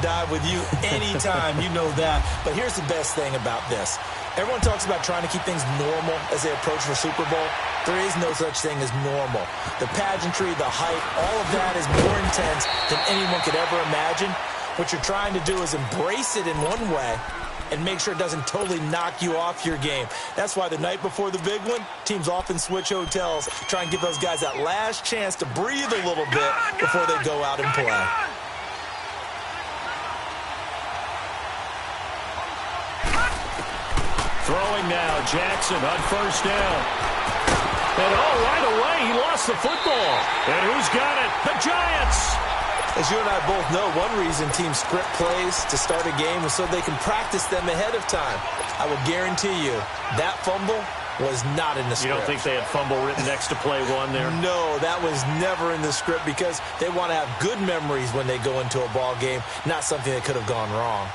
die with you anytime. You know that. But here's the best thing about this. Everyone talks about trying to keep things normal as they approach the Super Bowl. There is no such thing as normal. The pageantry, the hype, all of that is more intense than anyone could ever imagine. What you're trying to do is embrace it in one way and make sure it doesn't totally knock you off your game. That's why the night before the big one, teams often switch hotels, try and give those guys that last chance to breathe a little bit before they go out and play. Throwing now, Jackson on first down. And right away, he lost the football. And who's got it? The Giants! As you and I both know, one reason teams script plays to start a game is so they can practice them ahead of time. I will guarantee you, that fumble was not in the script. You don't think they had fumble written next to play one there? No, that was never in the script because they want to have good memories when they go into a ball game, not something that could have gone wrong.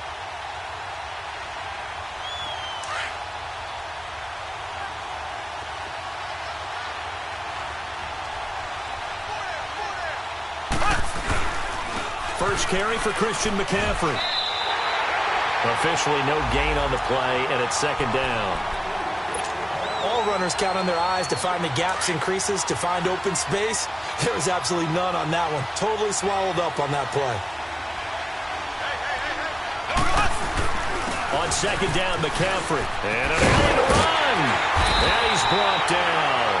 First carry for Christian McCaffrey. Officially no gain on the play, and it's second down. All runners count on their eyes to find the gaps and creases, to find open space. There was absolutely none on that one. Totally swallowed up on that play. On second down, McCaffrey. And an end run. And he's brought down.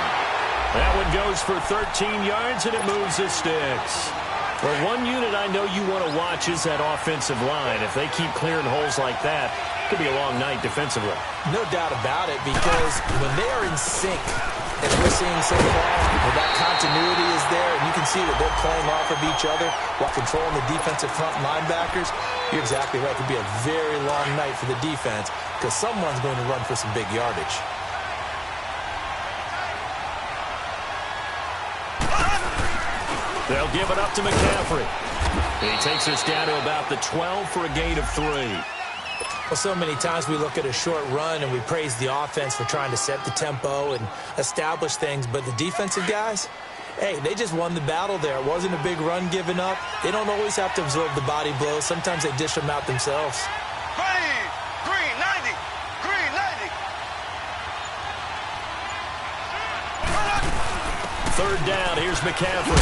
That one goes for 13 yards, and it moves the sticks. Well, one unit I know you want to watch is that offensive line. If they keep clearing holes like that, it could be a long night defensively. No doubt about it, because when they are in sync, as we're seeing so far, when that continuity is there, and you can see that they're playing off of each other while controlling the defensive front linebackers, you're exactly right. It could be a very long night for the defense because someone's going to run for some big yardage. They'll give it up to McCaffrey. He takes us down to about the 12 for a gain of 3. Well, so many times we look at a short run and we praise the offense for trying to set the tempo and establish things, but the defensive guys, hey, they just won the battle there. It wasn't a big run given up. They don't always have to absorb the body blows. Sometimes they dish them out themselves. Green 90. Green 90. Third down, here's McCaffrey.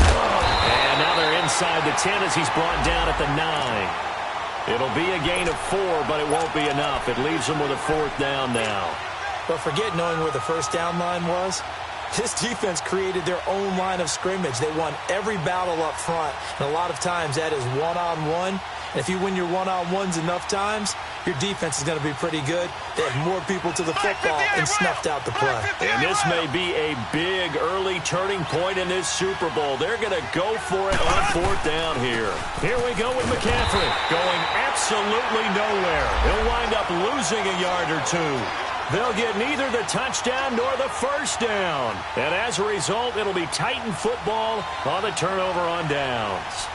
And now they're inside the 10 as he's brought down at the 9. It'll be a gain of 4, but it won't be enough. It leaves them with a fourth down now. But forget knowing where the first down line was. This defense created their own line of scrimmage. They won every battle up front, and a lot of times that is one-on-one. And if you win your one-on-ones enough times, your defense is going to be pretty good. They have more people to the football and snuffed out the play. And this may be a big early turning point in this Super Bowl. They're going to go for it on fourth down here. Here we go with McCaffrey going absolutely nowhere. He'll wind up losing a yard or two. They'll get neither the touchdown nor the first down. And as a result, it'll be Titan football on the turnover on downs.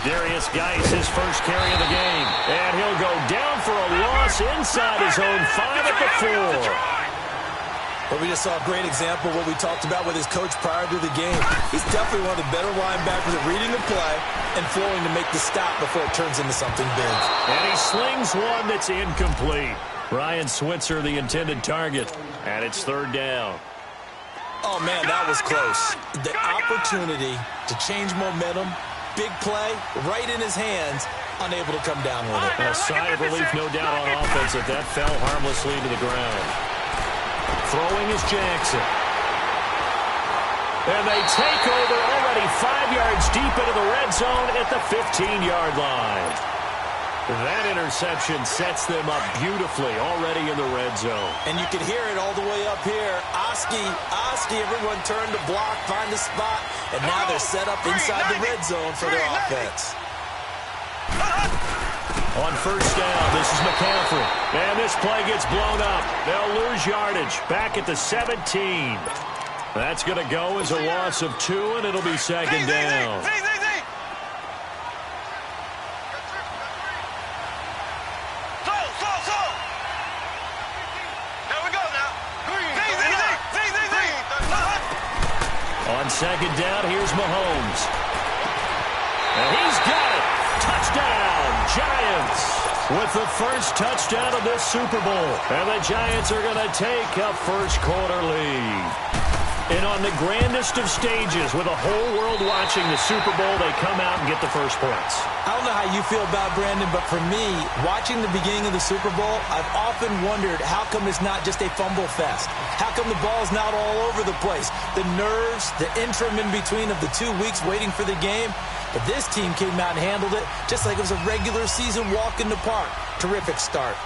Darius Geis, his first carry of the game. And he'll go down for a loss inside his own 5 at the 4. But we just saw a great example of what we talked about with his coach prior to the game. He's definitely one of the better linebackers at reading the play and flowing to make the stop before it turns into something big. And he slings one that's incomplete. Ryan Switzer, the intended target. And it's third down. Oh, man, that was close. The opportunity to change momentum, big play, right in his hands, unable to come down with it. A sigh of relief, no doubt, on offense that that fell harmlessly to the ground. Throwing is Jackson. And they take over already 5 yards deep into the red zone at the 15-yard line. That interception sets them up beautifully already in the red zone. And you can hear it all the way up here. Oski, everyone turned to block, find a spot, and now they're set up inside the red zone for their offense. On first down, this is McCaffrey. And this play gets blown up. They'll lose yardage back at the 17. That's going to go as a loss of 2, and it'll be second down. second down, here's Mahomes. And he's got it. Touchdown, Giants. With the first touchdown of this Super Bowl. And the Giants are going to take a first-quarter lead. And on the grandest of stages, with the whole world watching the Super Bowl, they come out and get the first points. I don't know how you feel about Brandon, but for me, watching the beginning of the Super Bowl, I've often wondered how come it's not just a fumble fest? How come the ball's not all over the place? The nerves, the interim in between of the 2 weeks waiting for the game. But this team came out and handled it just like it was a regular season walk in the park. Terrific start.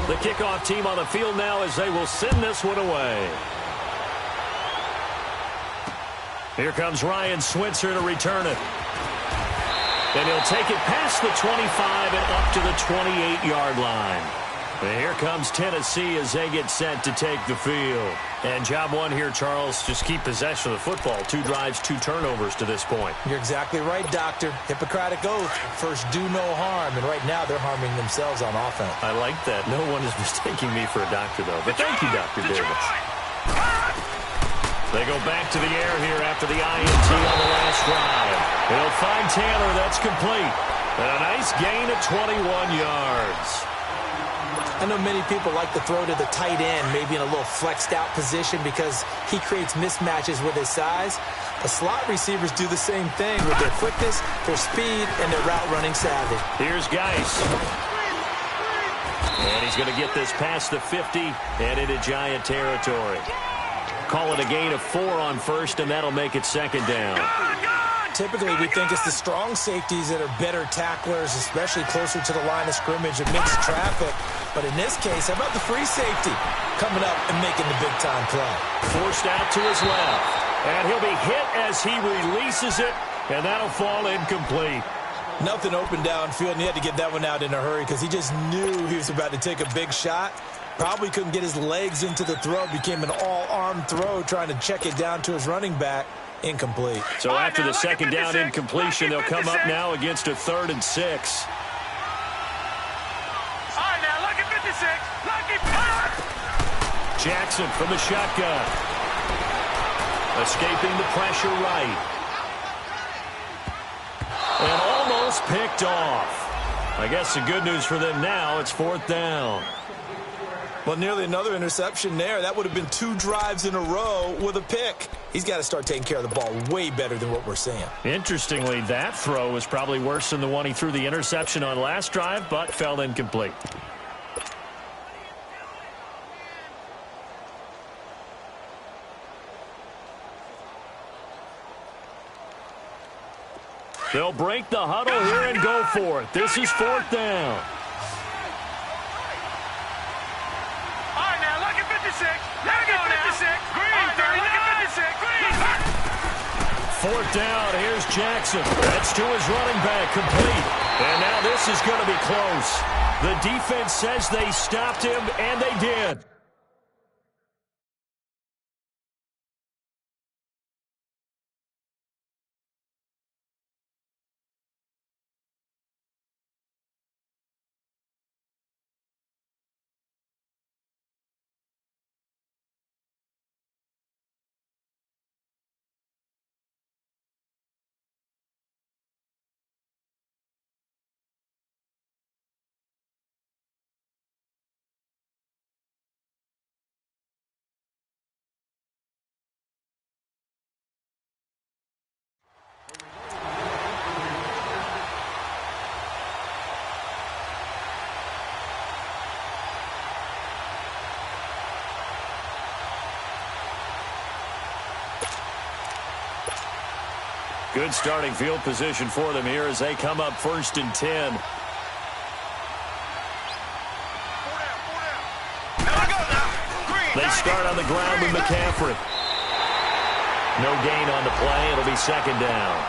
The kickoff team on the field now as they will send this one away. Here comes Ryan Switzer to return it. And he'll take it past the 25 and up to the 28-yard line. And here comes Tennessee as they get set to take the field. And job one here, Charles, just keep possession of the football. 2 drives, 2 turnovers to this point. You're exactly right, Doctor. Hippocratic oath. First, do no harm. And right now, they're harming themselves on offense. I like that. No one is mistaking me for a doctor, though. But thank you, Dr. Davis. They go back to the air here after the INT on the last drive. They'll find Taylor. That's complete. And a nice gain of 21 yards. I know many people like to throw to the tight end, maybe in a little flexed out position because he creates mismatches with his size. The slot receivers do the same thing with their quickness, their speed, and their route running savvy. Here's Geis. And he's going to get this past the 50 and into Giant territory. Call it a gain of 4 on first, and that'll make it second down. Typically, we think it's the strong safeties that are better tacklers, especially closer to the line of scrimmage amidst traffic. But in this case, how about the free safety coming up and making the big-time play? Forced out to his left. And he'll be hit as he releases it, and that'll fall incomplete. Nothing open downfield, and he had to get that one out in a hurry because he just knew he was about to take a big shot. Probably couldn't get his legs into the throw. Became an all-arm throw trying to check it down to his running back. Incomplete. So after the second down incompletion, they'll come up now against a 3rd and 6. All right, now, lucky 56. Lucky 56. Jackson from the shotgun. Escaping the pressure right. And almost picked off. I guess the good news for them now, it's 4th down. Well, nearly another interception there. That would have been 2 drives in a row with a pick. He's got to start taking care of the ball way better than what we're seeing. Interestingly, that throw was probably worse than the one he threw the interception on last drive, but fell incomplete. They'll break the huddle here and go for it. This is 4th down. Fourth down, here's Jackson. That's to his running back, complete. And now this is going to be close. The defense says they stopped him, and they did. Good starting field position for them here as they come up 1st and 10. They start on the ground with McCaffrey. No gain on the play. It'll be second down.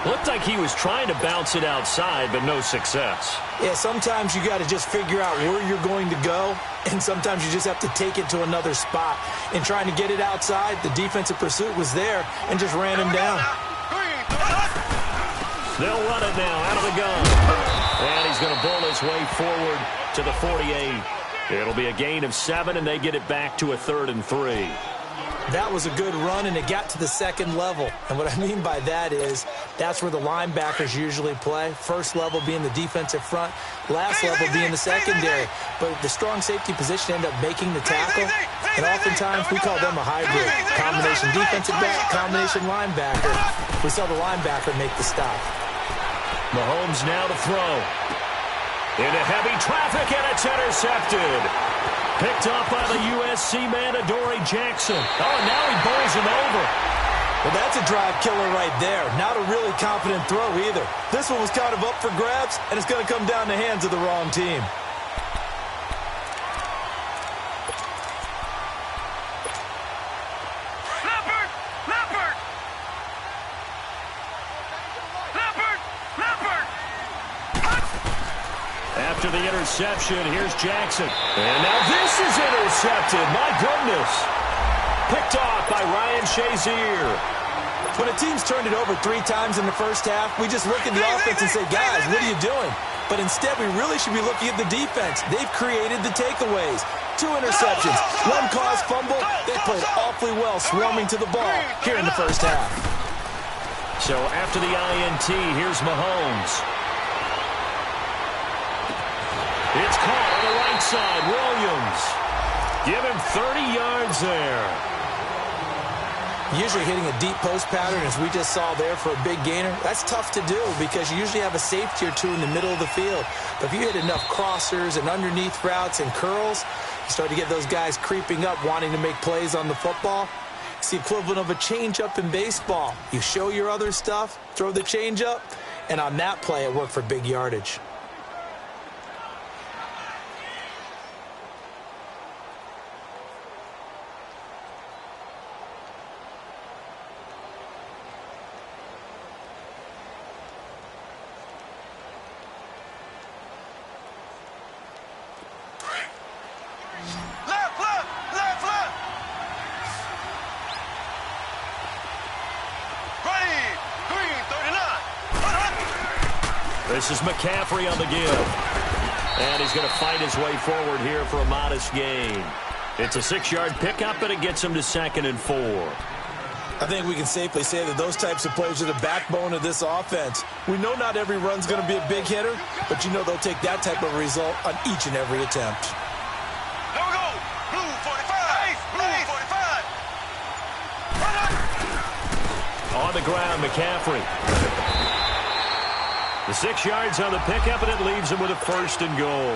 Looked like he was trying to bounce it outside, but no success. Yeah, sometimes you got to just figure out where you're going to go, and sometimes you just have to take it to another spot. In trying to get it outside, the defensive pursuit was there and just ran him down. They'll run it now out of the gun. And he's going to bull his way forward to the 48. It'll be a gain of 7, and they get it back to a 3rd and 3. That was a good run, and it got to the second level. And what I mean by that is that's where the linebackers usually play. First level being the defensive front, last level being the secondary. But the strong safety position ended up making the tackle, and oftentimes we call them a hybrid. Combination defensive back, combination linebacker. We saw the linebacker make the stop. Mahomes now to throw. Into heavy traffic, and it's intercepted. Picked up by the USC man, Adoree Jackson. Oh, and now he bowls him over. Well, that's a drive killer right there. Not a really confident throw either. This one was kind of up for grabs, and it's going to come down the hands of the wrong team. After the interception, here's Jackson. And now this is intercepted. My goodness. Picked off by Ryan Shazier. When a team's turned it over 3 times in the first half, we just look at the offense and say, guys, what are you doing? But instead, we really should be looking at the defense. They've created the takeaways. 2 interceptions, 1 caused fumble. They played awfully well swarming to the ball here in the first half. So after the INT, here's Mahomes. It's caught on the right side. Williams. Give him 30 yards there. Usually hitting a deep post pattern, as we just saw there for a big gainer, that's tough to do because you usually have a safety or 2 in the middle of the field. But if you hit enough crossers and underneath routes and curls, you start to get those guys creeping up, wanting to make plays on the football. It's the equivalent of a changeup in baseball. You show your other stuff, throw the changeup, and on that play, it worked for big yardage. This is McCaffrey on the give. And he's going to fight his way forward here for a modest gain. It's a 6-yard pickup, and it gets him to 2nd and 4. I think we can safely say that those types of plays are the backbone of this offense. We know not every run's going to be a big hitter, but you know they'll take that type of result on each and every attempt. Here we go. Blue 45. Blue 45. On the ground, McCaffrey. The 6 yards on the pickup, and it leaves him with a 1st and goal.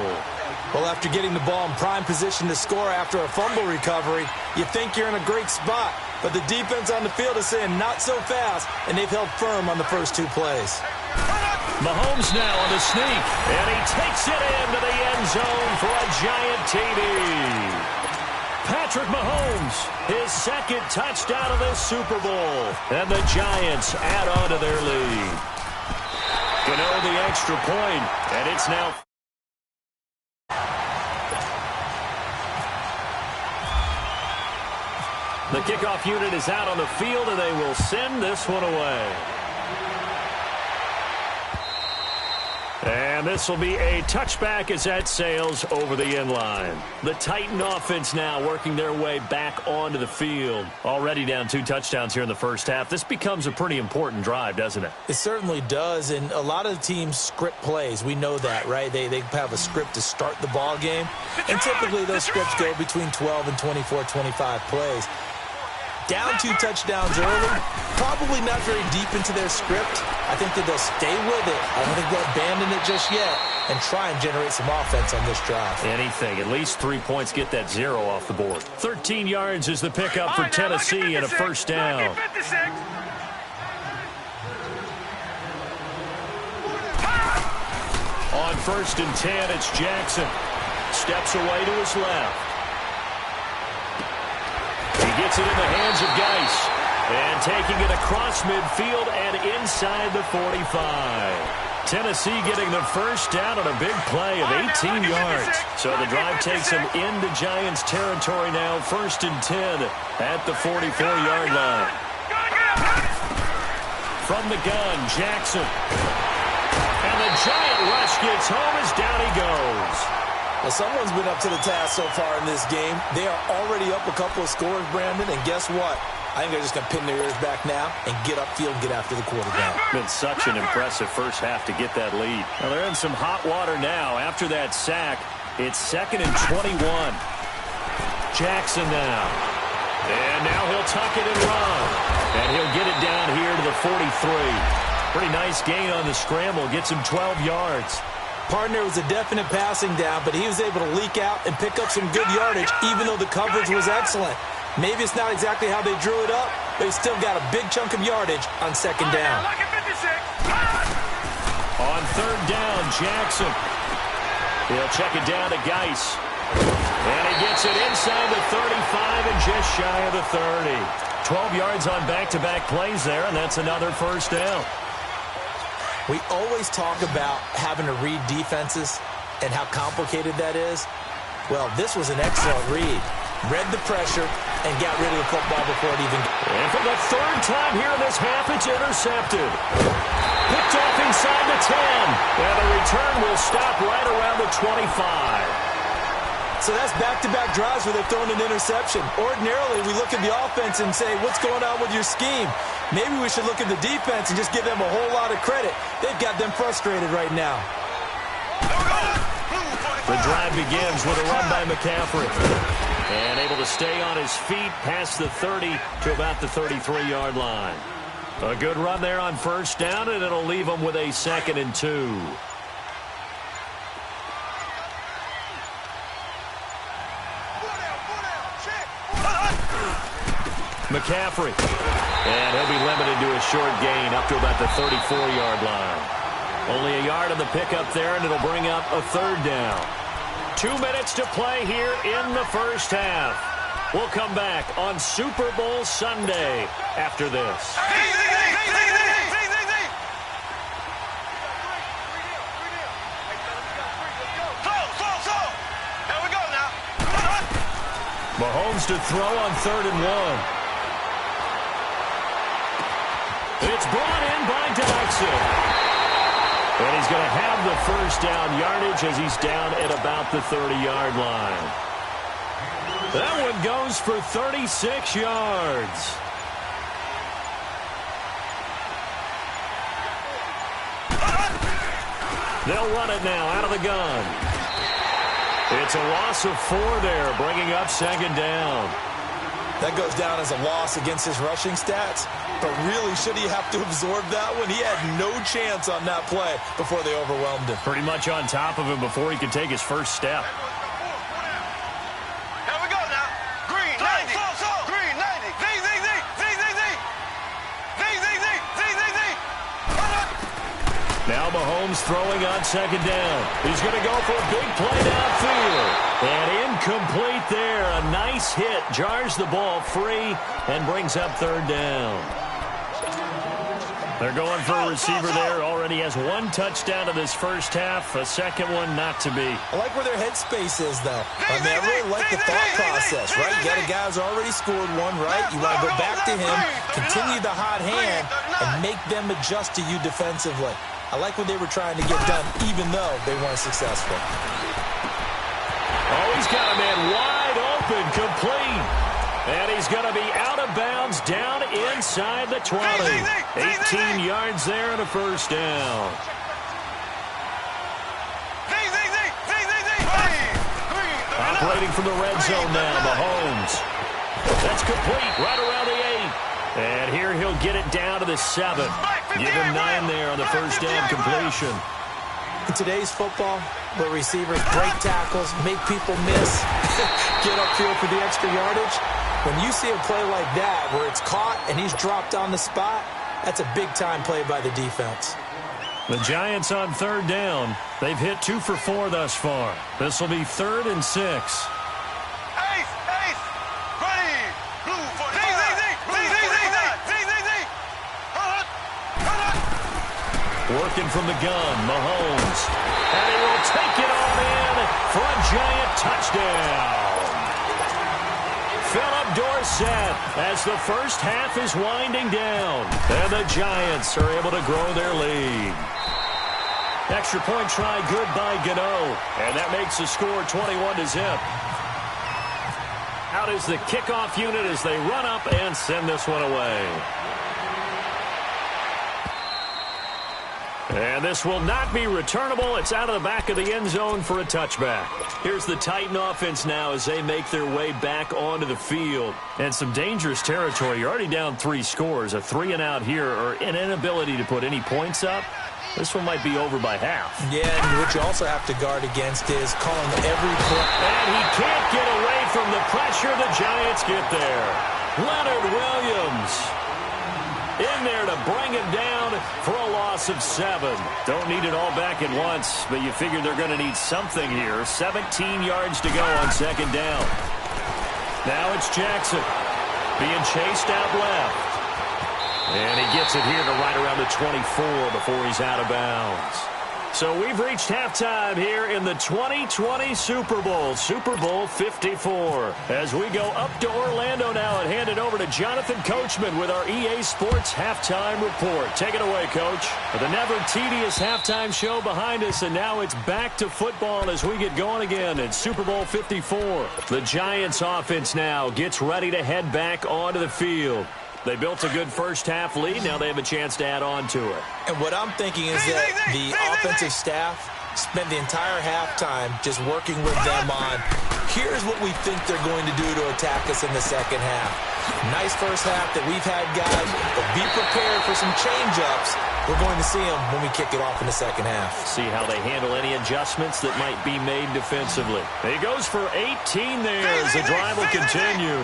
Well, after getting the ball in prime position to score after a fumble recovery, you think you're in a great spot. But the defense on the field is saying not so fast, and they've held firm on the first 2 plays. Mahomes now on the sneak, and he takes it into the end zone for a giant TD. Patrick Mahomes, his 2nd touchdown of this Super Bowl. And the Giants add on to their lead. Gano the extra point, and it's now... The kickoff unit is out on the field, and they will send this one away. And this will be a touchback as that sails over the end line. The Titan offense now working their way back onto the field. Already down 2 touchdowns here in the first half. This becomes a pretty important drive, doesn't it? It certainly does, and a lot of the teams script plays. We know that, right? They have a script to start the ball game, and typically those scripts go between 12 and 24, 25 plays. Down 2 touchdowns early, probably not very deep into their script. I think that they'll stay with it. I don't think they'll abandon it just yet and try and generate some offense on this drive. Anything. At least 3 points, get that 0 off the board. 13 yards is the pickup for Tennessee and a 1st down. On 1st and 10, it's Jackson. Steps away to his left. He gets it in the hands of Geis. And taking it across midfield and inside the 45. Tennessee getting the 1st down on a big play of 18 yards. So the drive takes them into Giants territory now. 1st and 10 at the 44-yard line. From the gun, Jackson. And the giant rush gets home as down he goes. Well, someone's been up to the task so far in this game. They are already up a couple of scores, Brandon, and guess what? I think they're just going to pin their ears back now and get upfield and get after the quarterback. Been such an impressive first half to get that lead. Now they're in some hot water now. After that sack, it's 2nd and 21. Jackson now. And now he'll tuck it and run. And he'll get it down here to the 43. Pretty nice gain on the scramble. Gets him 12 yards. Partner was a definite passing down, but he was able to leak out and pick up some good yardage, even though the coverage was excellent. Maybe it's not exactly how they drew it up, but he still got a big chunk of yardage on 2nd down. On 3rd down, Jackson. He'll check it down to Geis. And he gets it inside the 35 and just shy of the 30. 12 yards on back-to-back plays there, and that's another first down. We always talk about having to read defenses and how complicated that is. Well, this was an excellent read. Read the pressure and got rid of the football before it even... And for the 3rd time here in this half, it's intercepted. Picked off inside the 10. And the return will stop right around the 25. So that's back-to-back drives where they've thrown an interception. Ordinarily, we look at the offense and say, what's going on with your scheme? Maybe we should look at the defense and just give them a whole lot of credit. They've got them frustrated right now. The drive begins with a run by McCaffrey. And able to stay on his feet past the 30 to about the 33-yard line. A good run there on 1st down, and it'll leave them with a 2nd and 2. McCaffrey. And he'll be limited to a short gain up to about the 34-yard line. Only a yard on the pickup there, and it'll bring up a 3rd down. 2 minutes to play here in the first half. We'll come back on Super Bowl Sunday after this. Mahomes to throw on 3rd and 1. It's brought in by Jackson. And he's going to have the first down yardage as he's down at about the 30-yard line. That one goes for 36 yards. They'll run it now out of the gun. It's a loss of 4 there, bringing up 2nd down. That goes down as a loss against his rushing stats. But really, should he have to absorb that one? He had no chance on that play before they overwhelmed him. Pretty much on top of him before he could take his first step. Here we go now. Green 90. Green 90. Now Mahomes throwing on 2nd down. He's going to go for a big play downfield. And incomplete there. A nice hit. Jars the ball free and brings up 3rd down. They're going for a receiver there. Already has 1 touchdown in this first half. A 2nd one not to be. I like where their headspace is, though. I mean, I really like the thought process, right? You got a guy who's already scored 1, right? You want to go back to him, continue the hot hand, and make them adjust to you defensively. I like what they were trying to get done, even though they weren't successful. Oh, he's got a man wide open, complete. And he's going to be out of bounds down inside the 20. 18 yards there and a first down. Operating from the red zone now, Mahomes. That's complete right around the 8. And here he'll get it down to the 7. Give him 9 there on the first down completion. In today's football, where receivers break tackles, make people miss, get upfield for the extra yardage, when you see a play like that where it's caught and he's dropped on the spot, that's a big-time play by the defense. The Giants on 3rd down. They've hit 2 for 4 thus far. This will be 3rd and 6. Working from the gun, Mahomes. And he will take it on in for a Giant touchdown. Philip Dorsett as the first half is winding down. And the Giants are able to grow their lead. Extra point try good by Gano. And that makes the score 21-0. Out is the kickoff unit as they run up and send this one away. And this will not be returnable. It's out of the back of the end zone for a touchback. Here's the Titan offense now as they make their way back onto the field. And some dangerous territory. You're already down 3 scores. A 3-and-out here or an inability to put any points up. This one might be over by half. Yeah, and what you also have to guard against is calling every play. And he can't get away from the pressure. The Giants get there. Leonard Williams in there to bring him down for a loss of 7. Don't need it all back at once, but you figure they're going to need something here. 17 yards to go on 2nd down. Now it's Jackson being chased out left. And he gets it here to right around the 24 before he's out of bounds. So we've reached halftime here in the 2020 Super Bowl, Super Bowl 54. As we go up to Orlando now and hand it over to Jonathan Coachman with our EA Sports Halftime Report. Take it away, Coach. The never tedious halftime show behind us, and now it's back to football as we get going again in Super Bowl 54. The Giants offense now gets ready to head back onto the field. They built a good first-half lead. Now they have a chance to add on to it. And what I'm thinking is that the offensive staff spent the entire halftime just working with them on, here's what we think they're going to do to attack us in the second half. Nice first half that we've had, guys, but be prepared for some change-ups. We're going to see them when we kick it off in the second half. See how they handle any adjustments that might be made defensively. He goes for 18 there as the drive will continue.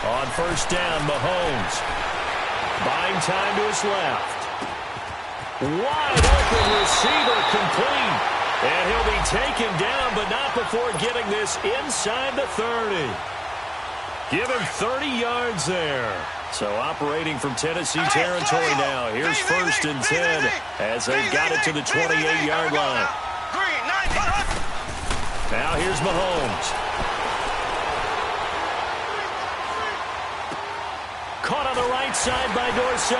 On first down, Mahomes. Buying time to his left. Wide open receiver complete. And he'll be taken down, but not before getting this inside the 30. Give him 30 yards there. So operating from Tennessee territory now. Here's 1st and 10 as they've got it to the 28-yard line. Now here's Mahomes. Caught on the right side by Dorsett.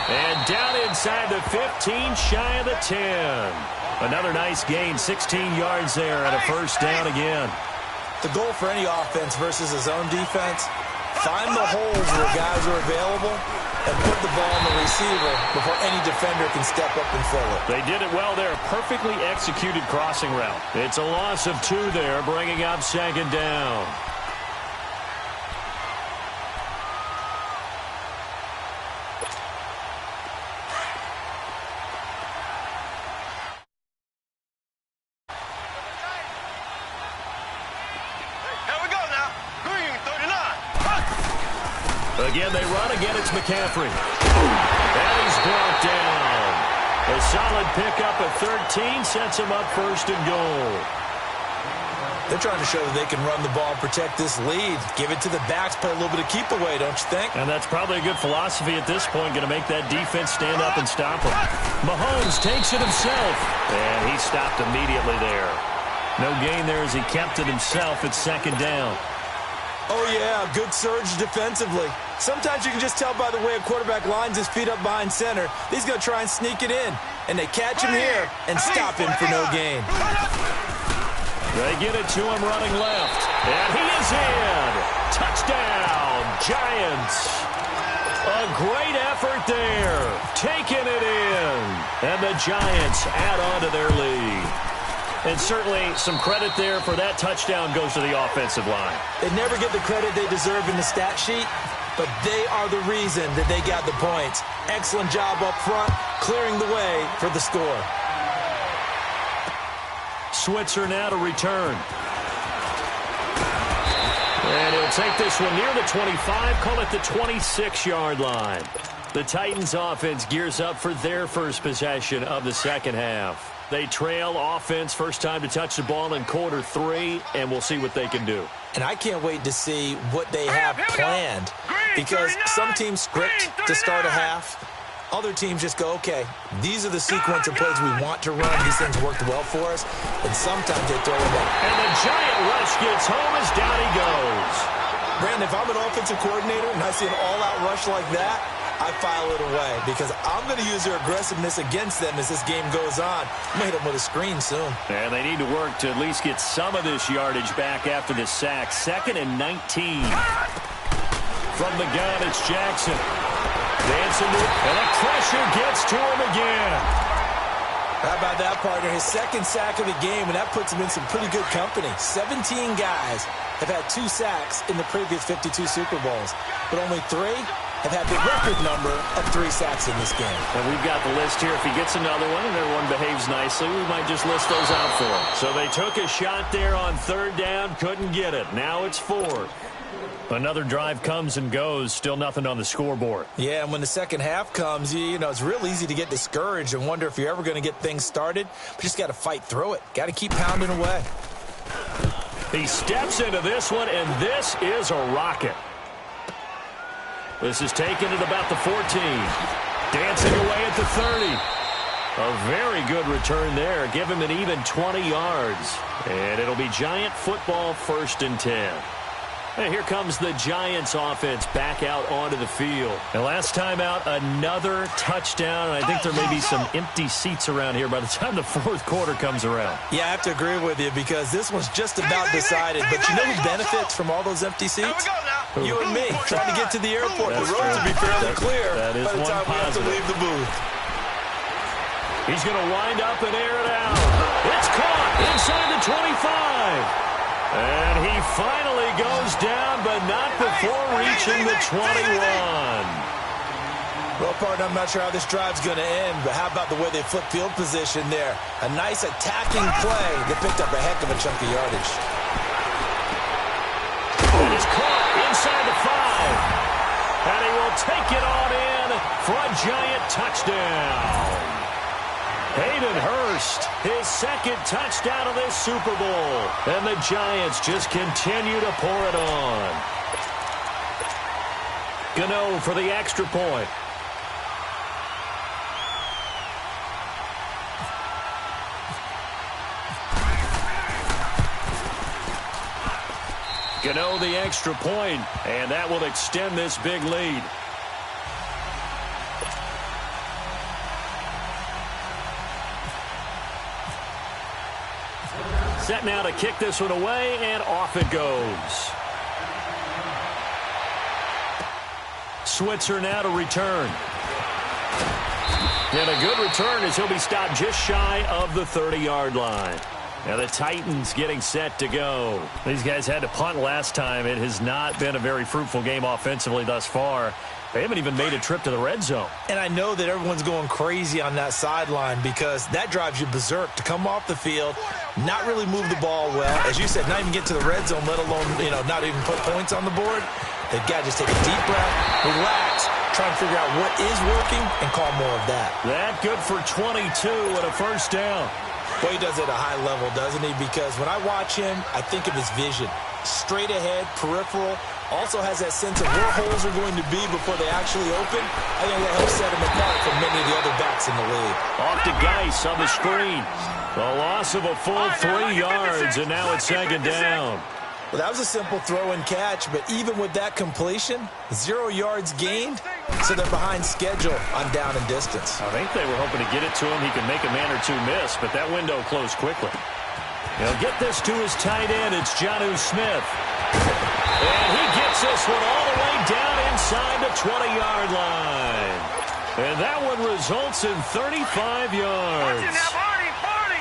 And down inside the 15, shy of the 10. Another nice gain, 16 yards there and a first down again. The goal for any offense versus a zone defense, find the holes where guys are available and put the ball on the receiver before any defender can step up and fill it. They did it well there. Perfectly executed crossing route. It's a loss of 2 there, bringing up 2nd down. Again, they run. Again, it's McCaffrey. And he's brought down. A solid pickup at 13 sets him up 1st and goal. They're trying to show that they can run the ball and protect this lead. Give it to the backs, play a little bit of keep away, don't you think? And that's probably a good philosophy at this point, going to make that defense stand up and stop him. Mahomes takes it himself. And he stopped immediately there. No gain there as he kept it himself at 2nd down. Oh, yeah, good surge defensively. Sometimes you can just tell by the way a quarterback lines his feet up behind center. He's going to try and sneak it in. And they catch him here and stop him for no gain. They get it to him running left. And he is in. Touchdown, Giants. A great effort there. Taking it in. And the Giants add on to their lead. And certainly some credit there for that touchdown goes to the offensive line. They never get the credit they deserve in the stat sheet, but they are the reason that they got the points. Excellent job up front, clearing the way for the score. Switzer now to return. And he'll take this one near the 25, call it the 26-yard line. The Titans offense gears up for their first possession of the second half. They trail offense, first time to touch the ball in quarter 3, and we'll see what they can do. And I can't wait to see what they have planned, because some teams script to start a half. Other teams just go, okay, these are the sequence of plays we want to run. These things worked well for us. And sometimes they throw them back. And the giant rush gets home as down he goes. Brandon, if I'm an offensive coordinator and I see an all-out rush like that, I file it away because I'm going to use their aggressiveness against them as this game goes on. I'm going to hit them with a screen soon. And they need to work to at least get some of this yardage back after this sack. 2nd and 19. From the gun, it's Jackson. Dancing to it, and the pressure gets to him again. How about that, partner? His 2nd sack of the game, and that puts him in some pretty good company. 17 guys have had 2 sacks in the previous 52 Super Bowls, but only 3 have had the record number of 3 sacks in this game. And we've got the list here. If he gets another one and everyone behaves nicely, we might just list those out for him. So they took a shot there on 3rd down, couldn't get it. Now it's 4th. Another drive comes and goes, still nothing on the scoreboard. Yeah, and when the second half comes, you know, it's real easy to get discouraged and wonder if you're ever going to get things started. But you just got to fight through it. Got to keep pounding away. He steps into this one, and this is a rocket. This is taken at about the 14. Dancing away at the 30. A very good return there. Give him an even 20 yards. And it'll be Giant football, 1st and 10. And here comes the Giants offense back out onto the field. And last time out, another touchdown. And I think there may be some empty seats around here by the time the 4th quarter comes around. Yeah, I have to agree with you because this one's just about decided. But you know who benefits from all those empty seats? You and me, trying to get to the airport. That's the roads will be fairly clear that is by the time we have to leave the booth. He's going to wind up and air it out. It's caught inside the 25. And he finally goes down, but not before reaching the 21. Well, partner, I'm not sure how this drive's going to end, but how about the way they flip field position there? A nice attacking play that picked up a heck of a chunk of yardage. It is caught inside the 5. And he will take it on in for a Giant touchdown. Hayden Hurst, his 2nd touchdown of this Super Bowl. And the Giants just continue to pour it on. Gano for the extra point. Gano the extra point, and that will extend this big lead. Set now to kick this one away, and off it goes. Switzer now to return. And a good return as he'll be stopped just shy of the 30-yard line. Now the Titans getting set to go. These guys had to punt last time. It has not been a very fruitful game offensively thus far. They haven't even made a trip to the red zone. And I know that everyone's going crazy on that sideline because that drives you berserk to come off the field, not really move the ball well. As you said, not even get to the red zone, let alone, not even put points on the board. They've got to just take a deep breath, relax, try and figure out what is working, and call more of that. That good for 22 and a 1st down. Well, he does it at a high level, doesn't he? Because when I watch him, I think of his vision. Straight ahead, peripheral, also has that sense of where holes are going to be before they actually open. I think that helps set him apart from many of the other backs in the league. Off to Geis on the screen. The loss of a full 3 yards, and now it's 2nd down. Well, that was a simple throw and catch, but even with that completion, 0 yards gained, so they're behind schedule on down and distance. I think they were hoping to get it to him. He could make a man or two miss, but that window closed quickly. He'll get this to his tight end. It's Jonnu Smith. And he gets this one all the way down inside the 20-yard line. And that one results in 35 yards.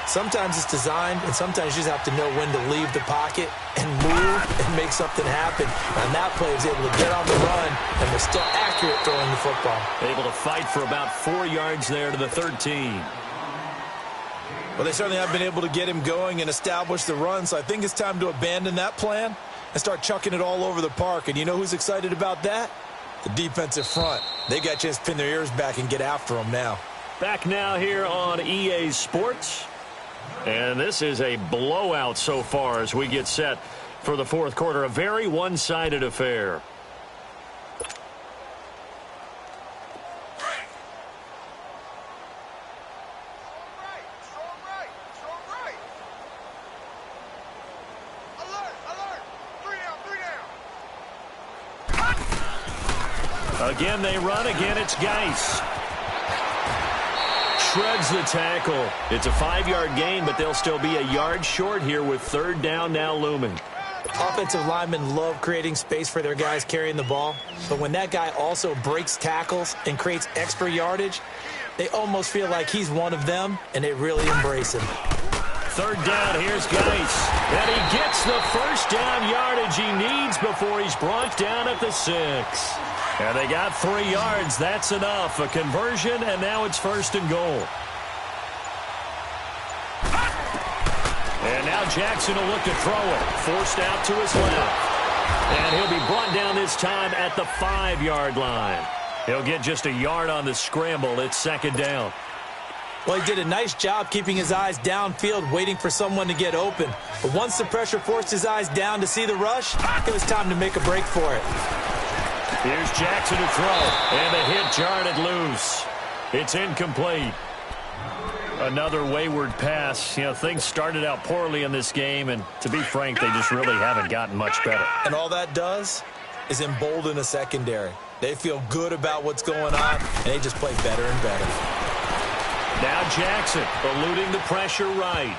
Sometimes it's designed, and sometimes you just have to know when to leave the pocket and move and make something happen. And that player is able to get on the run, and they're still accurate throwing the football. Able to fight for about 4 yards there to the 13. Well, they certainly have been able to get him going and establish the run, so I think it's time to abandon that plan and start chucking it all over the park. And you know who's excited about that? The defensive front. They got a chance to pin their ears back and get after him now. Back now here on EA Sports. And this is a blowout so far as we get set for the 4th quarter. A very one-sided affair. Again, they run. Again, it's Geis. Shreds the tackle. It's a 5-yard gain, but they'll still be a yard short here with third down now looming. Offensive linemen love creating space for their guys carrying the ball, but when that guy also breaks tackles and creates extra yardage, they almost feel like he's one of them, and they really embrace him. Third down, here's Geis. And he gets the first down yardage he needs before he's brought down at the 6. And they got 3 yards. That's enough. A conversion, and now it's first and goal. And now Jackson will look to throw it. Forced out to his left. And he'll be brought down this time at the 5-yard line. He'll get just a yard on the scramble. It's second down. Well, he did a nice job keeping his eyes downfield, waiting for someone to get open. But once the pressure forced his eyes down to see the rush, it was time to make a break for it. Here's Jackson to throw. And the hit jarred it loose. It's incomplete. Another wayward pass. You know, things started out poorly in this game, and to be frank, they just really haven't gotten much better. And all that does is embolden a secondary. They feel good about what's going on, and they just play better and better. Now Jackson eluding the pressure right.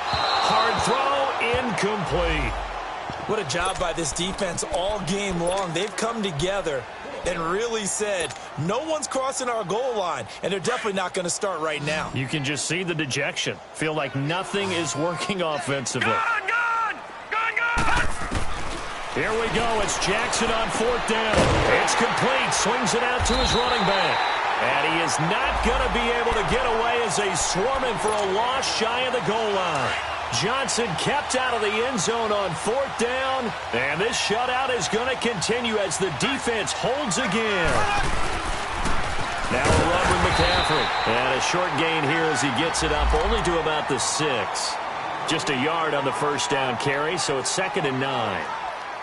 Hard throw, incomplete. What a job by this defense all game long. They've come together and really said, no one's crossing our goal line, and they're definitely not going to start right now. You can just see the dejection. Feel like nothing is working offensively. Gone! Here we go. It's Jackson on fourth down. It's complete. Swings it out to his running back. And he is not going to be able to get away as they swarm him for a loss shy of the goal line. Johnson kept out of the end zone on fourth down, and this shutout is going to continue as the defense holds again. Now a run with McCaffrey, and a short gain here as he gets it up only to about the 6. Just a yard on the first down carry, so it's 2nd and 9.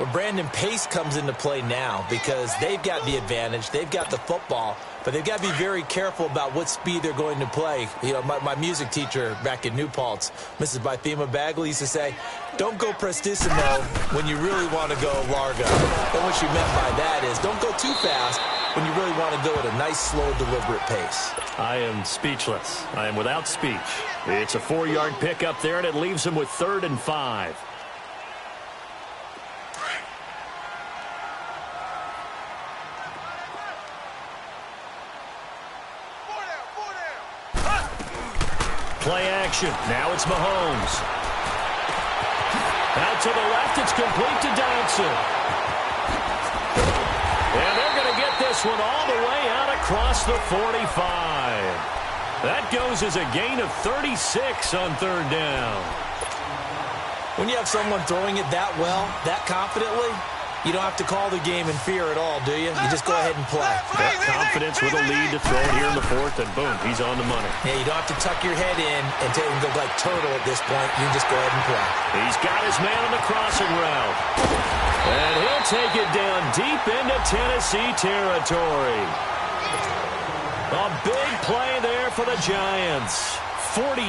Well, Brandon, pace comes into play now because they've got the advantage. They've got the football, but they've got to be very careful about what speed they're going to play. You know, my music teacher back in New Paltz, Mrs. Bythema Bagley, used to say, don't go prestissimo when you really want to go largo. And what she meant by that is don't go too fast when you really want to go at a nice, slow, deliberate pace. I am speechless. I am without speech. It's a 4-yard pickup there, and it leaves them with 3rd and 5. Play action. Now it's Mahomes. Out to the left. It's complete to Dodson. And they're going to get this one all the way out across the 45. That goes as a gain of 36 on 3rd down. When you have someone throwing it that well, that confidently, you don't have to call the game in fear at all, do you? You just go ahead and play. Got confidence with a lead to throw it here in the 4th, and boom, he's on the money. Yeah, you don't have to tuck your head in and go like turtle at this point. You can just go ahead and play. He's got his man on the crossing route. And he'll take it down deep into Tennessee territory. A big play there for the Giants. 48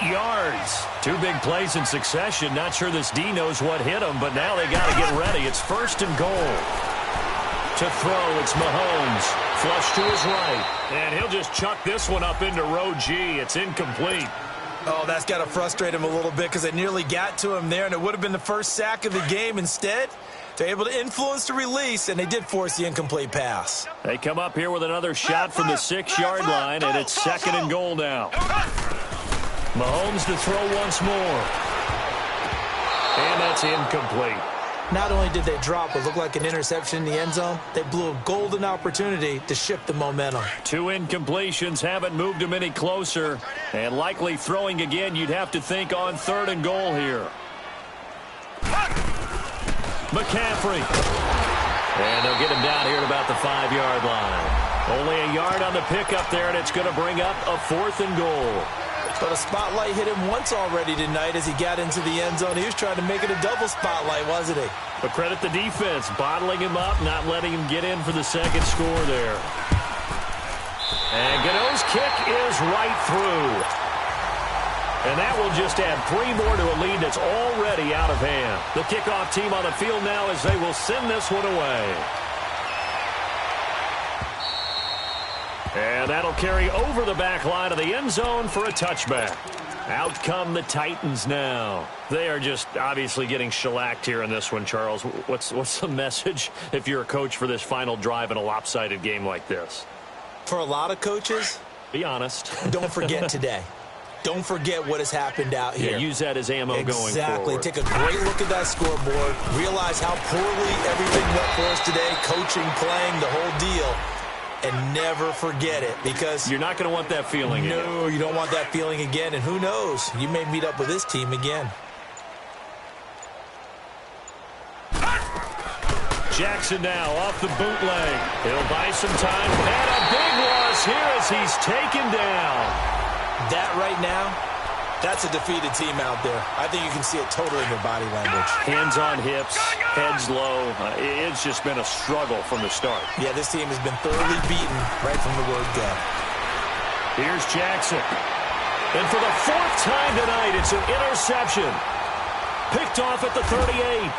yards. 2 big plays in succession. Not sure this D knows what hit him, but now they got to get ready. It's 1st and goal. To throw, it's Mahomes. Flush to his right. And he'll just chuck this one up into row G. It's incomplete. Oh, that's got to frustrate him a little bit because they nearly got to him there, and it would have been the first sack of the game. Instead, they're able to influence the release, and they did force the incomplete pass. They come up here with another shot from the 6-yard line, and it's 2nd and goal now. Mahomes to throw once more. And that's incomplete. Not only did they drop what looked like an interception in the end zone, they blew a golden opportunity to shift the momentum. 2 incompletions haven't moved them any closer. And likely throwing again, you'd have to think on 3rd and goal here. McCaffrey. And they'll get him down here at about the 5-yard line. Only a yard on the pickup there, and it's going to bring up a 4th and goal. But a spotlight hit him once already tonight as he got into the end zone. He was trying to make it a double spotlight, wasn't he? But credit the defense, bottling him up, not letting him get in for the 2nd score there. And Gano's kick is right through. And that will just add 3 more to a lead that's already out of hand. The kickoff team on the field now as they will send this one away. And that'll carry over the back line of the end zone for a touchback. Out come the Titans now. They are just obviously getting shellacked here in this one, Charles. What's the message if you're a coach for this final drive in a lopsided game like this? For a lot of coaches, be honest. Don't forget today. Don't forget what has happened out here. Yeah, use that as ammo going forward. Exactly. Take a great look at that scoreboard. Realize how poorly everything went for us today. Coaching, playing, the whole deal. And never forget it, because you're not going to want that feeling again. No, you don't want that feeling again. And who knows? You may meet up with this team again. Jackson now off the bootleg. He'll buy some time. And a big loss here as he's taken down. That right now, that's a defeated team out there. I think you can see it totally in their body language. Hands on hips, heads low. It's just been a struggle from the start. Yeah, this team has been thoroughly beaten right from the word go. Here's Jackson. And for the fourth time tonight, it's an interception. Picked off at the 38.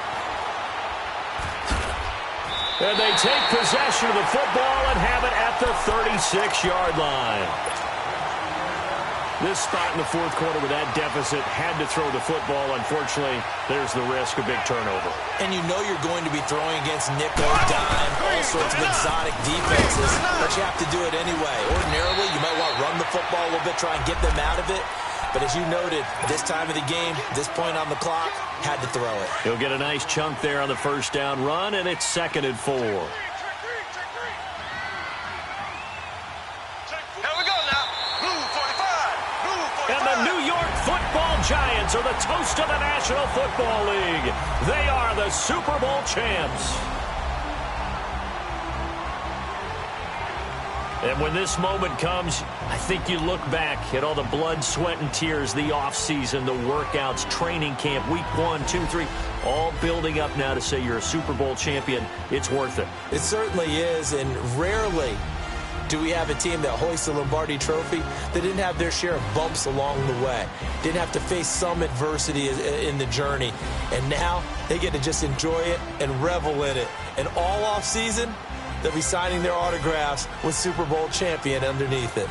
And they take possession of the football and have it at the 36-yard line. This spot in the fourth quarter with that deficit had to throw the football. Unfortunately, there's the risk of big turnover. And you know you're going to be throwing against nickel, dime, all sorts of exotic defenses, but you have to do it anyway. Ordinarily, you might want to run the football a little bit, try and get them out of it. But as you noted, this time of the game, this point on the clock, had to throw it. He'll get a nice chunk there on the first down run, and it's 2nd and 4. And the New York Football Giants are the toast of the National Football League. They are the Super Bowl champs. And when this moment comes, I think you look back at all the blood, sweat, and tears, the offseason, the workouts, training camp, week 1, 2, 3, all building up now to say you're a Super Bowl champion. It's worth it. It certainly is, and rarely do we have a team that hoists the Lombardi Trophy that didn't have their share of bumps along the way, didn't have to face some adversity in the journey, and now they get to just enjoy it and revel in it. And all off season, they'll be signing their autographs with Super Bowl champion underneath it.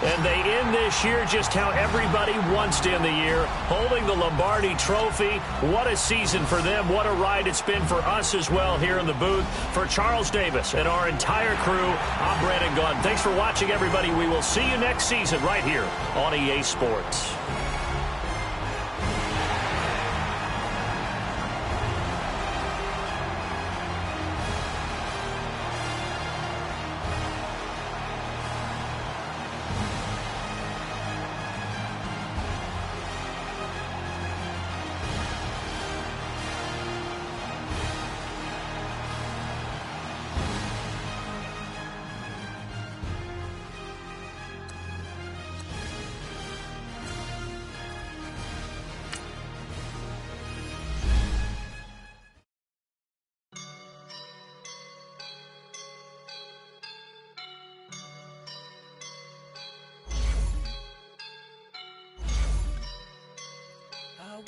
And they end this year just how everybody wants to end the year, holding the Lombardi Trophy. What a season for them. What a ride it's been for us as well here in the booth. For Charles Davis and our entire crew, I'm Brandon Gaudin. Thanks for watching, everybody. We will see you next season right here on EA Sports.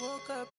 Woke up